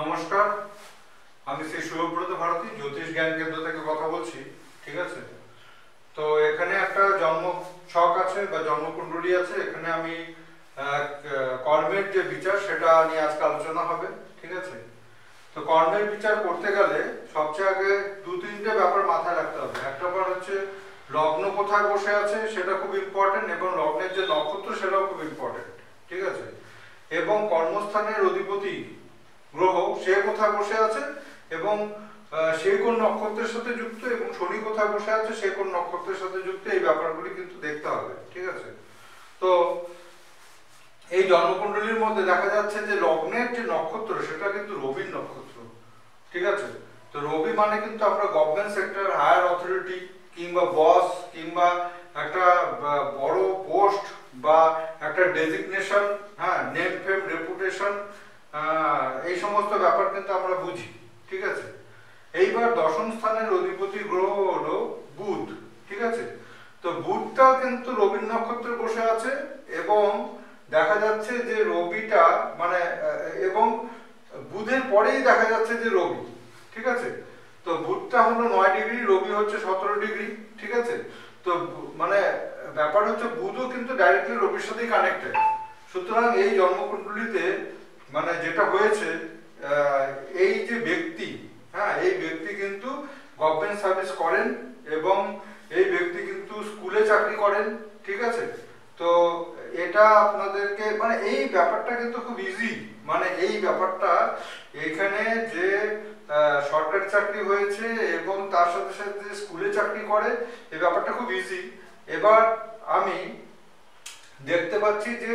নমস্কার, আমি শ্রী শুভব্রত ভারতী জ্যোতিষ জ্ঞান কেন্দ্র থেকে কথা বলছি। ঠিক আছে, তো এখানে একটা জন্ম ছক আছে বা জন্মকুণ্ডলী আছে। এখানে আমি কর্মের যে বিচার সেটা নিয়ে আজকে আলোচনা হবে। ঠিক আছে, তো কর্মের বিচার করতে গেলে সবচেয়ে আগে দু তিনটে ব্যাপার মাথায় রাখতে হবে। একটা ব্যাপার হচ্ছে লগ্ন কোথায় বসে আছে সেটা খুব ইম্পর্টেন্ট, এবং লগ্নের যে নক্ষত্র সেটাও খুব ইম্পর্টেন্ট। ঠিক আছে, এবং কর্মস্থানের অধিপতি গ্রহ সে কোথায় বসে আছে এবং সে কোন নক্ষত্রের সাথে যুক্ত, এবং শনি কোথায় বসে আছে সে কোন নক্ষত্রের সাথে যুক্ত, এই ব্যাপারগুলি কিন্তু দেখতে হবে। ঠিক আছে, তো এই জন্মকুণ্ডলীর মধ্যে দেখা যাচ্ছে যে লগ্নের যে নক্ষত্র সেটা কিন্তু রবির নক্ষত্র। ঠিক আছে, তো রবি মানে কিন্তু আমরা গভর্নমেন্ট সেক্টর, হায়ার অথরিটি কিংবা বস কিংবা একটা বড় পোস্ট বা একটা ডেজিগনেশন, হ্যাঁ, নেম ফেম রেপুটেশন, এই সমস্ত ব্যাপার কিন্তু আমরা বুঝি। ঠিক আছে, এইবার দশম স্থানের অধিপতি গ্রহ হলো বুধ। ঠিক আছে, তো বুধটা কিন্তু রবির নক্ষত্রে বসে আছে, এবং দেখা যাচ্ছে যে রবিটা মানে এবং বুধের পরেই দেখা যাচ্ছে যে রবি। ঠিক আছে, তো বুধটা হলো 9 ডিগ্রি, রবি হচ্ছে 17 ডিগ্রি। ঠিক আছে, তো মানে ব্যাপার হচ্ছে বুধও কিন্তু ডাইরেক্টলি রবির সাথেই কানেক্টেড। সুতরাং এই জন্মকুণ্ডলীতে মানে যেটা হয়েছে, এই যে ব্যক্তি, হ্যাঁ, এই ব্যক্তি কিন্তু গভর্নমেন্ট সার্ভিস করেন এবং এই ব্যক্তি কিন্তু স্কুলে চাকরি করেন। ঠিক আছে, তো এটা আপনাদেরকে মানে এই ব্যাপারটা কিন্তু খুব ইজি, মানে এই ব্যাপারটা এখানে যে সরকারি চাকরি হয়েছে এবং তার সাথে সাথে স্কুলে চাকরি করে, এই ব্যাপারটা খুব ইজি। এবার আমি দেখতে পাচ্ছি যে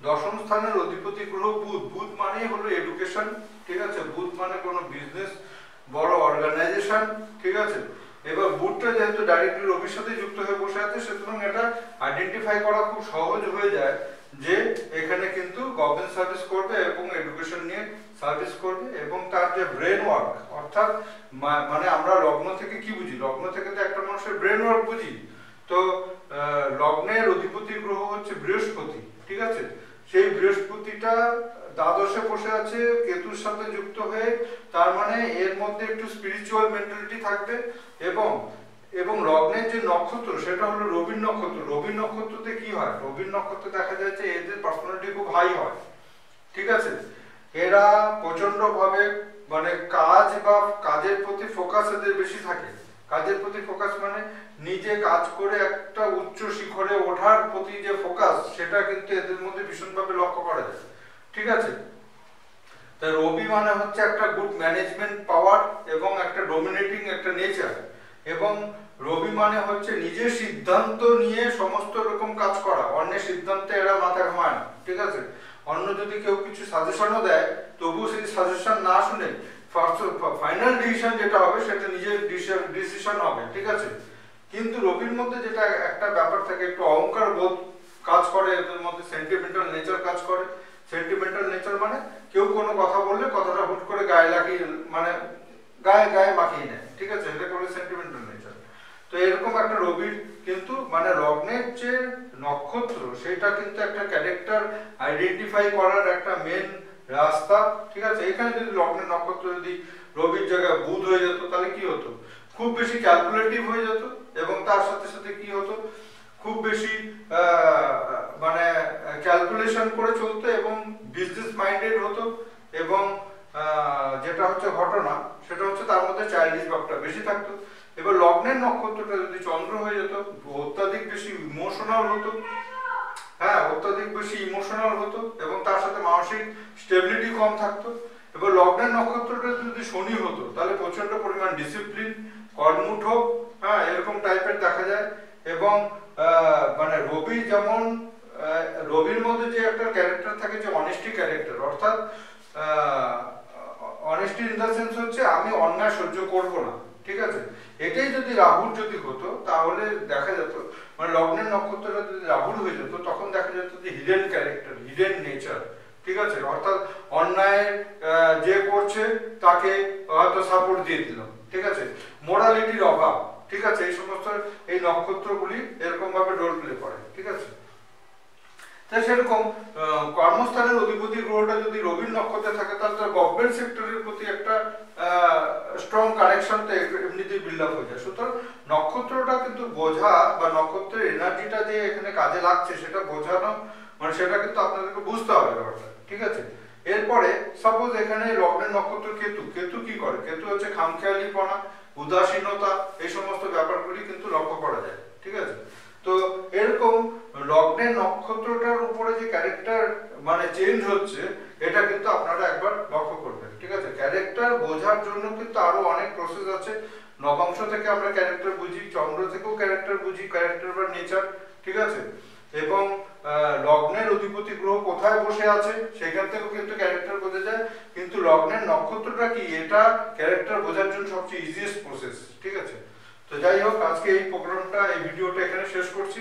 দশম স্থানের অধিপতি গ্রহ বুধ। বুধ মানেই হলো এডুকেশন। ঠিক আছে, বুধ মানে কোনো বিজনেস, বড় অর্গানাইজেশন। ঠিক আছে, এবার বুধটা যেহেতু ডাইরেক্টলি রবির সাথে যুক্ত হয়ে বসে আছে, সুতরাং এটা আইডেন্টিফাই করা খুব সহজ হয়ে যায় যে এখানে কিন্তু গভর্নমেন্ট সার্ভিস করবে এবং এডুকেশন নিয়ে সার্ভিস করবে, এবং তার যে ব্রেন ওয়ার্ক, অর্থাৎ মানে আমরা লগ্ন থেকে কি বুঝি, লগ্ন থেকে তো একটা মানুষের ব্রেন ওয়ার্ক বুঝি। তো লগ্নের অধিপতি গ্রহ হচ্ছে বৃহস্পতি। ঠিক আছে, সেই বৃহস্পতিটা দ্বাদশে বসে আছে কেতুর সাথে যুক্ত হয়ে, তার মানে এর মধ্যে একটু স্পিরিচুয়াল মেন্টালিটি থাকবে। এবং লগ্নের যে নক্ষত্র সেটা হলো রবির নক্ষত্র। রবির নক্ষত্রতে কি হয়, রবির নক্ষত্রে দেখা যায় যে এদের পার্সোনালিটি খুব হাই হয়। ঠিক আছে, এরা প্রচন্ড ভাবে মানে কাজ বা কাজের প্রতি ফোকাস এদের বেশি থাকে। কাজের প্রতি ফোকাস মানে নিজে কাজ করে একটা উচ্চ শিখরে ওঠার প্রতি যে ফোকাস, সেটা কিন্তু এদের মধ্যে ভীষণভাবে লক্ষ্য করা যায়। ঠিক আছে, তাই রবি মানে হচ্ছে একটা গুড ম্যানেজমেন্ট পাওয়ার এবং একটা ডোমিনেটিং একটা নেচার, এবং রবি মানে হচ্ছে নিজের সিদ্ধান্ত নিয়ে সমস্ত রকম কাজ করা, অন্যের সিদ্ধান্তে এরা মাথা ঘামায় না। ঠিক আছে, অন্য যদি কেউ কিছু সাজেশনও দেয় তবুও সেই সাজেশন না শুনে ফাইনাল ডিসিশন যেটা হবে সেটা নিজের ডিসিশন হবে। ঠিক আছে, কিন্তু রবির মধ্যে যেটা একটা ব্যাপার থাকে, একটু অহংকার বোধ কাজ করে এদের মধ্যে, সেন্টিমেন্টাল নেচার কাজ করে। সেন্টিমেন্টাল নেচার মানে কেউ কোনো কথা বললে কথাটা হুট করে গায়ে লাগিয়ে মানে গায়ে গায়ে মাখিয়ে নেয়। ঠিক আছে, এটা করে সেন্টিমেন্টাল নেচার। তো এরকম একটা রবির কিন্তু মানে লগ্নের যে নক্ষত্র সেটা কিন্তু একটা ক্যারেক্টার আইডেন্টিফাই করার একটা মেন রাস্তা। ঠিক আছে, এখানে যদি লগ্নের নক্ষত্র যদি রবির জায়গায় বুধ হয়ে যেত তাহলে কি হতো, খুব বেশি ক্যালকুলেটিভ হয়ে যেত, এবং তার সাথে সাথে কি হতো, খুব বেশি মানে ক্যালকুলেশন করে চলতো এবং বিজনেস মাইন্ডেড হতো, এবং যেটা হচ্ছে ঘটনা সেটা হচ্ছে তার মধ্যে চাইল্ডিশ ভাবটা বেশি থাকতো। এবার লগ্নের নক্ষত্রটা যদি চন্দ্র হয়ে যেত, অত্যাধিক বেশি ইমোশনাল হতো, হ্যাঁ, অত্যাধিক বেশি ইমোশনাল হতো, এবং তার সাথে মানসিক স্টেবিলিটি কম থাকতো। এবার লগ্নের নক্ষত্রটা যদি শনি হতো তাহলে প্রচন্ড পরিমাণ ডিসিপ্লিন, কর্মঠ, হ্যাঁ, এরকম টাইপের দেখা যায়। এবং মানে রবি যেমন রবির মধ্যে যে একটা ক্যারেক্টার থাকে যে অনেস্টি ক্যারেক্টার, অর্থাৎ অনেস্টি ইন দ্য সেন্স হচ্ছে আমি অন্যায় সহ্য করব না। ঠিক আছে, এটাই যদি রাহুর যদি হতো তাহলে দেখা যেত মানে লগ্নের নক্ষত্রটা যদি রাহুর হয়ে যেত তখন দেখা যেত যে হিডেন ক্যারেক্টার, হিডেন নেচার। ঠিক আছে, অর্থাৎ অন্যায় যে করছে তাকে হয়তো সাপোর্ট দিয়ে দিল। ঠিক আছে, মোরালিটির অভাব। ঠিক আছে, এই সমস্ত এই নক্ষত্রগুলি এরকম ভাবে রোল প্লে করে। ঠিক আছে, তাই সেরকম কর্মস্থানের অধিপতি গ্রহটা যদি রবির নক্ষত্রে থাকে তাহলে তার গভর্নমেন্ট সেক্টরের প্রতি একটা স্ট্রং কানেকশনটা এমনিতেই বিল্ড আপ হয়ে যায়। সুতরাং নক্ষত্রটা কিন্তু বোঝা বা নক্ষত্রের এনার্জিটা যে এখানে কাজে লাগছে সেটা বোঝানো, মানে সেটা কিন্তু আপনাদেরকে বুঝতে হবে ব্যাপারটা, ঠিক আছে। এরপরে সাপোজ এখানে লগ্নের নক্ষত্র কেতু, কেতু কি করে? কেতু হচ্ছে খামখেয়ালিপনা, উদাসীনতা, এই সমস্ত ব্যাপারগুলি কিন্তু লক্ষ্য করা যায়, ঠিক আছে। তো এরকম লগ্নের নক্ষত্রটার উপরে যে ক্যারেক্টার মানে চেঞ্জ হচ্ছে, এটা কিন্তু আপনারা একবার লক্ষ্য করবেন, ঠিক আছে। ক্যারেক্টার বোঝার জন্য কিন্তু আরো অনেক প্রসেস আছে। নবাংশ থেকে আমরা ক্যারেক্টার বুঝি, চন্দ্র থেকেও ক্যারেক্টার বুঝি, ক্যারেক্টার বা নেচার, ঠিক আছে। এবং লগ্নের অধিপতি গ্রহ কোথায় বসে আছে সেখান থেকেও কিন্তু ক্যারেক্টার বোঝা যায়। কিন্তু লগ্নের নক্ষত্রটা কি, এটা ক্যারেক্টার বোঝার জন্য সবচেয়ে ইজিয়েস্ট প্রসেস, ঠিক আছে। তো যাই হোক, আজকে এই প্রোগ্রামটা, এই ভিডিওটা এখানে শেষ করছি।